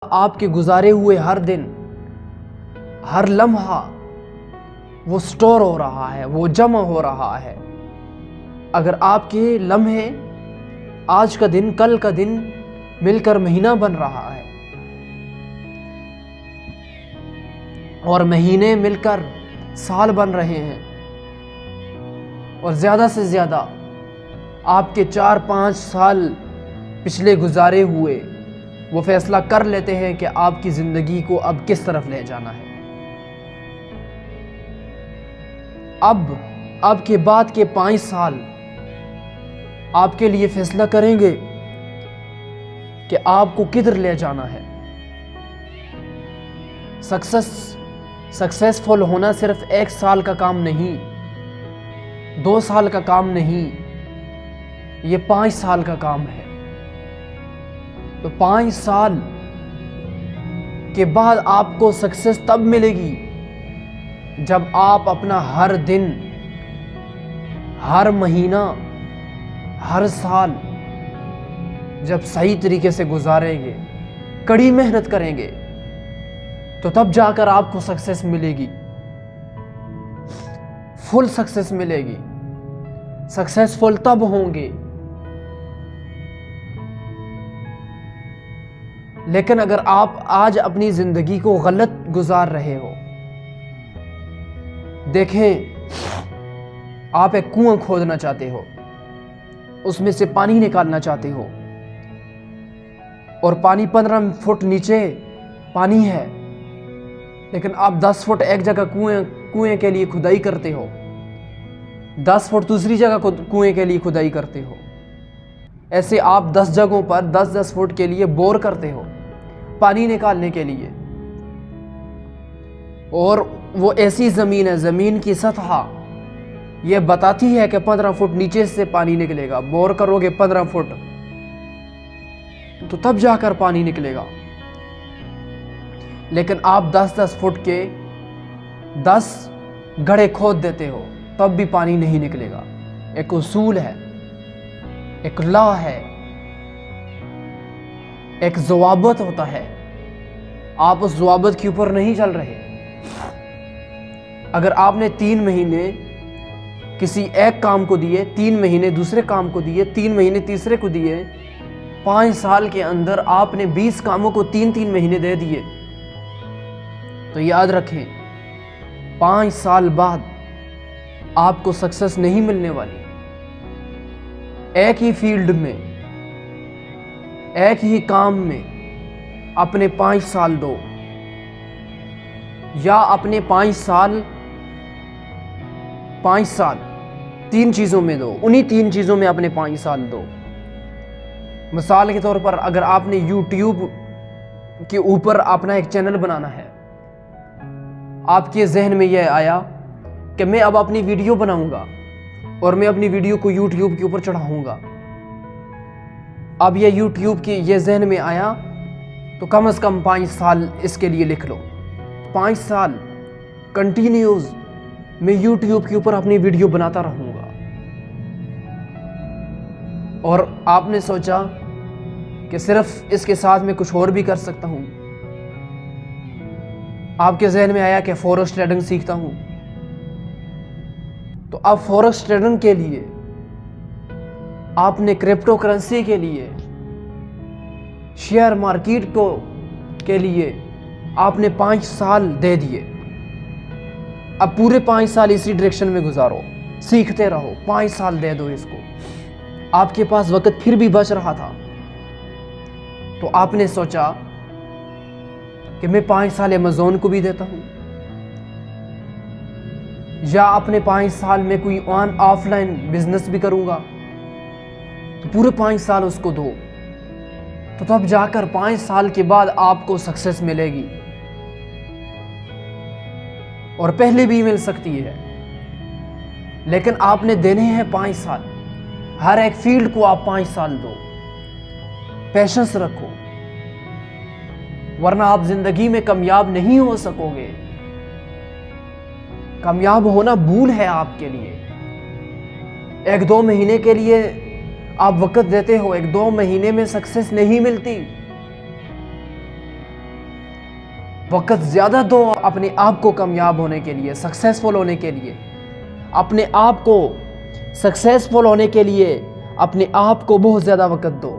आपके गुजारे हुए हर दिन, हर लम्हा वो स्टोर हो रहा है, वो जमा हो रहा है। अगर आपके लम्हे, आज का दिन, कल का दिन मिलकर महीना बन रहा है और महीने मिलकर साल बन रहे हैं और ज़्यादा से ज़्यादा आपके 4-5 साल पिछले गुजारे हुए वो फैसला कर लेते हैं कि आपकी ज़िंदगी को अब किस तरफ ले जाना है। अब के बाद के 5 साल आपके लिए फैसला करेंगे कि आपको किधर ले जाना है। सक्सेसफुल होना सिर्फ 1 साल का काम नहीं, 2 साल का काम नहीं, ये 5 साल का काम है। तो 5 साल के बाद आपको सक्सेस तब मिलेगी जब आप अपना हर दिन, हर महीना, हर साल जब सही तरीके से गुजारेंगे, कड़ी मेहनत करेंगे, तो तब जाकर आपको सक्सेस मिलेगी, फुल सक्सेस मिलेगी। सक्सेसफुल तब होंगे। लेकिन अगर आप आज अपनी जिंदगी को गलत गुजार रहे हो, देखें, आप एक कुआं खोदना चाहते हो, उसमें से पानी निकालना चाहते हो और पानी 15 फुट नीचे पानी है, लेकिन आप 10 फुट एक जगह कुएं के लिए खुदाई करते हो, 10 फुट दूसरी जगह कुएं के लिए खुदाई करते हो। ऐसे आप 10 जगहों पर 10-10 फुट के लिए बोर करते हो पानी निकालने के लिए। और वो ऐसी ज़मीन है, ज़मीन की सतह ये बताती है कि 15 फुट नीचे से पानी निकलेगा। बोर करोगे 15 फुट तो तब जाकर पानी निकलेगा। लेकिन आप 10-10 फुट के 10 गड्ढे खोद देते हो, तब भी पानी नहीं निकलेगा। एक उसूल है, एक लॉ है, एक ज़वाबत होता है। आप उस ज़वाबत के ऊपर नहीं चल रहे। अगर आपने 3 महीने किसी एक काम को दिए, 3 महीने दूसरे काम को दिए, 3 महीने तीसरे को दिए, 5 साल के अंदर आपने 20 कामों को 3-3 महीने दे दिए, तो याद रखें 5 साल बाद आपको सक्सेस नहीं मिलने वाली। एक ही फील्ड में, एक ही काम में अपने 5 साल दो, या अपने 5 साल 3 चीज़ों में दो, उन्हीं 3 चीज़ों में अपने 5 साल दो। मिसाल के तौर पर अगर आपने YouTube के ऊपर अपना एक चैनल बनाना है, आपके जहन में यह आया कि मैं अब अपनी वीडियो बनाऊंगा और मैं अपनी वीडियो को YouTube के ऊपर चढ़ाऊंगा। अब ये YouTube के ये जहन में आया तो कम से कम 5 साल इसके लिए लिख लो। 5 साल कंटिन्यूज मैं YouTube के ऊपर अपनी वीडियो बनाता रहूंगा। और आपने सोचा कि सिर्फ इसके साथ मैं कुछ और भी कर सकता हूं। आपके जहन में आया कि फॉरेक्स ट्रेडिंग सीखता हूं, तो अब फॉरेक्स ट्रेडिंग के लिए आपने, क्रिप्टो करेंसी के लिए, शेयर मार्केट के लिए आपने 5 साल दे दिए। अब पूरे 5 साल इसी डायरेक्शन में गुजारो, सीखते रहो, 5 साल दे दो इसको। आपके पास वक्त फिर भी बच रहा था तो आपने सोचा कि मैं 5 साल अमेज़न को भी देता हूं, या अपने 5 साल में कोई ऑफलाइन बिजनेस भी करूंगा, तो पूरे 5 साल उसको दो, तो तब जाकर 5 साल के बाद आपको सक्सेस मिलेगी। और पहले भी मिल सकती है, लेकिन आपने देने हैं 5 साल। हर एक फील्ड को आप 5 साल दो, पेशेंस रखो, वरना आप जिंदगी में कामयाब नहीं हो सकोगे। कामयाब होना भूल है आपके लिए। 1-2 महीने के लिए आप वक्त देते हो, 1-2 महीने में सक्सेस नहीं मिलती। वक्त ज़्यादा दो अपने आप को कामयाब होने के लिए, सक्सेसफुल होने के लिए। अपने आप को सक्सेसफुल होने के लिए अपने आप को बहुत ज़्यादा वक्त दो।